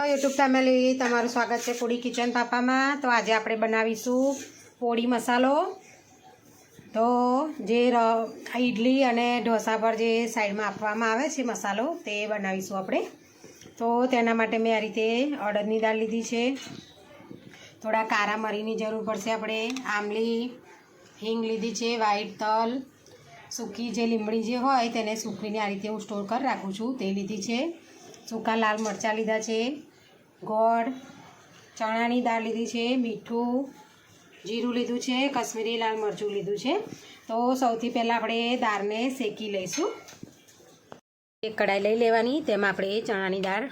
YouTube family તમારું સ્વાગત છે ફૂડી કિચન પાપામાં। તો આજે આપણે બનાવીશું પોળી મસાલો। તો જે ઇડલી અને ઢોસા પર જે સાઈડમાં આપવામાં આવે છે મસાલો તે બનાવીશું આપણે। તો તેના માટે મેં આ રીતે અડદની દાળ લીધી છે, થોડા કારા મરીની જરૂર પડશે આપણે, આમલી, હિંગ લીધી છે, વ્હાઈટ તલ, સૂકી જે લીમડી જે હોય તેને સૂકવીને આ રીતે હું સ્ટોર કરી રાખું છું તે લીધી છે, સૂકા લાલ મરચાં લીધા છે, ગોળ, ચણાની દાળ લીધી છે, મીઠું, જીરું લીધું છે, કશ્મીરી લાલ મરચું લીધું છે। તો સૌથી પહેલાં આપણે દાળને શેકી લઈશું। એક કઢાઈ લઈ લેવાની, તેમાં આપણે ચણાની દાળ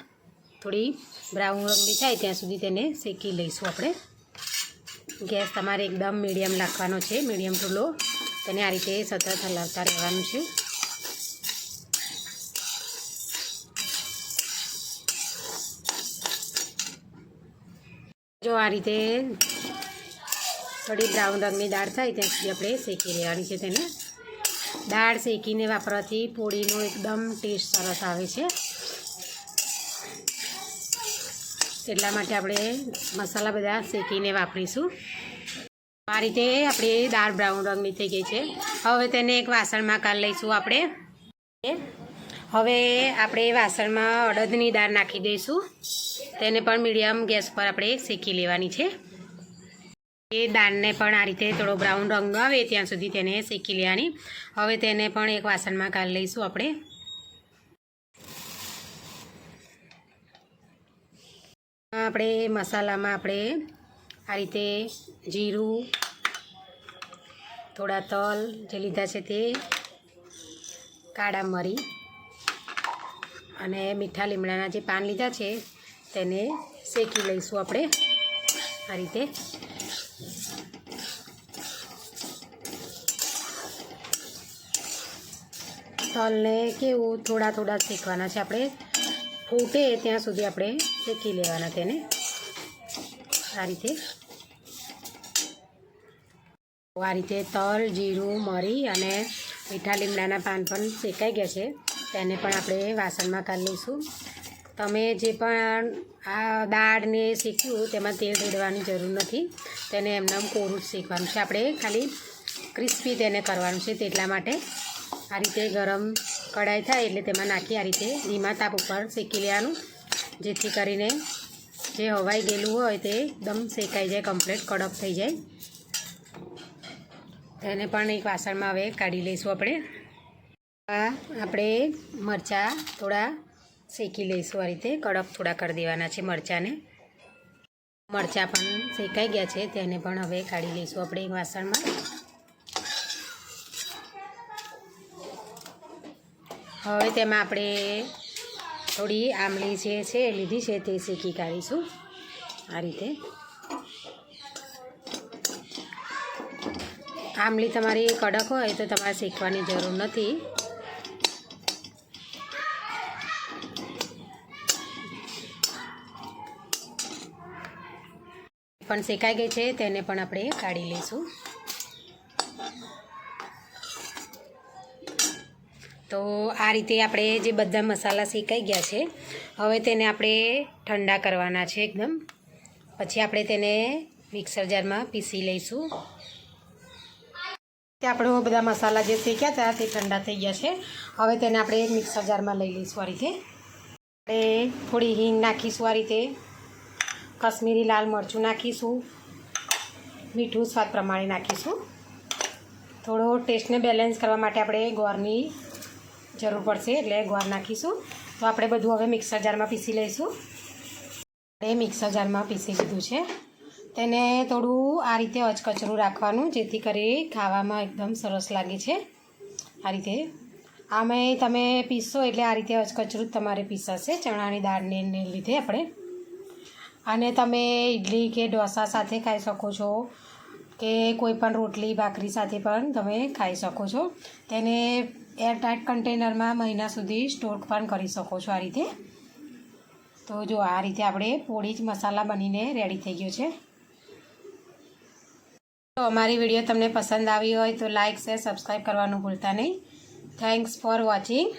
થોડી બ્રાઉન રંગની થાય ત્યાં સુધી તેને શેકી લઈશું આપણે। ગેસ તમારે એકદમ મીડિયમ રાખવાનો છે, મીડિયમ ટુ લો। તેને આ રીતે સતત હલાવતા રહેવાનું છે। જો આ રીતે થોડી બ્રાઉન રંગની દાળ થાય ત્યાં સુધી આપણે શેકી લેવાની છે તેને। દાળ શેકીને વાપરવાથી પોળીનો એકદમ ટેસ્ટ સરસ આવે છે, એટલા માટે આપણે મસાલા બધા શેકીને વાપરીશું। આ રીતે આપણી દાળ બ્રાઉન રંગની થઈ ગઈ છે। હવે તેને એક વાસણમાં કાઢી લઈશું આપણે। હવે આપણે વાસણમાં અડદની દાળ નાખી દઈશું, તેને પણ મીડિયમ ગેસ પર આપણે શેકી લેવાની છે। એ દાળને પણ આ રીતે થોડો બ્રાઉન રંગનો આવે ત્યાં સુધી તેને શેકી લેવાની। હવે તેને પણ એક વાસણમાં કાઢી લઈશું આપણે। મસાલામાં આપણે આ રીતે જીરું, થોડા તલ જે લીધા છે તે, કાળા મરી અને મીઠા લીમડાના જે પાન લીધા છે તેને શેકી લઈશું આપણે આ રીતે। તલને કેવું થોડા થોડા શેકવાના છે આપણે, ફૂટે ત્યાં સુધી આપણે શેકી લેવાના તેને આ રીતે। આ રીતે તલ, જીરું, મરી અને મીઠા લીમડાના પાન પણ શેકાઈ ગયા છે, તેને પણ આપણે વાસણમાં કાઢી લઈશું। તમે જે પણ આ દાળને શેક્યું તેમાં તેલ રેડવાની જરૂર નથી, તેને એમનેમ કોરું જ શેકવાનું છે આપણે, ખાલી ક્રિસ્પી તેને કરવાનું છે। તેટલા માટે આ રીતે ગરમ કઢાઈ થાય એટલે તેમાં નાખી આ રીતે ધીમા તાપ ઉપર શેકી લેવાનું, જેથી કરીને જે હવાઈ ગયેલું હોય તે એકદમ શેકાઈ જાય, કમ્પ્લીટ કડક થઈ જાય। તેને પણ એક વાસણમાં હવે કાઢી લઈશું આપણે। આપણે મરચાં થોડા શેકી લઈશું આ રીતે, કડક થોડા કરી દેવાના છે મરચાંને। મરચાં પણ શેકાઈ ગયા છે, તેને પણ હવે કાઢી લઈશું આપણે એક વાસણમાં। હવે તેમાં આપણે થોડી આમલી જે છે લીધી છે તે શેકી કાઢીશું આ રીતે। આમલી તમારી કડક હોય તો તમારે શેકવાની જરૂર નથી। પણ શેકાઈ ગઈ છે, તેને પણ આપણે કાઢી લઈશું। તો આ રીતે આપણે જે બધા મસાલા શેકાઈ ગયા છે, હવે તેને આપણે ઠંડા કરવાના છે એકદમ, પછી આપણે તેને મિક્સર જારમાં પીસી લઈશું। આપણે બધા મસાલા જે શેક્યા હતા તે ઠંડા થઈ ગયા છે, હવે તેને આપણે મિક્સર જારમાં લઈ લઈશું આ રીતે। આપણે થોડી હિંગ નાખીશું આ રીતે, કશ્મીરી લાલ મરચું નાખીશું, મીઠું સ્વાદ પ્રમાણે નાખીશું, થોડો ટેસ્ટને બેલેન્સ કરવા માટે આપણે ગોળની જરૂર પડશે એટલે ગોળ નાખીશું। તો આપણે બધું હવે મિક્સર જારમાં પીસી લઈશું। આપણે મિક્સર જારમાં પીસી લીધું છે, તેને થોડું આ રીતે અચકચરું રાખવાનું, જેથી કરી ખાવામાં એકદમ સરસ લાગે છે આ રીતે। આમાં તમે પીસશો એટલે આ રીતે અચકચરું જ તમારે પીસાશે ચણાની દાળને લીધે આપણે। અને તમે ઇડલી કે ઢોસા સાથે ખાઈ શકો છો, કે કોઈ પણ રોટલી ભાખરી સાથે પણ તમે ખાઈ શકો છો। તેને એરટાઇટ કન્ટેનરમાં મહિના સુધી સ્ટોર પણ કરી શકો છો આ રીતે। તો જો આ રીતે આપણે પોળી જ મસાલા બનીને રેડી થઈ ગયો છે। તો અમારી વિડીયો તમને પસંદ આવી હોય તો લાઇક, શેર, સબસ્ક્રાઈબ કરવાનું ભૂલતા નહીં। Thanks for watching.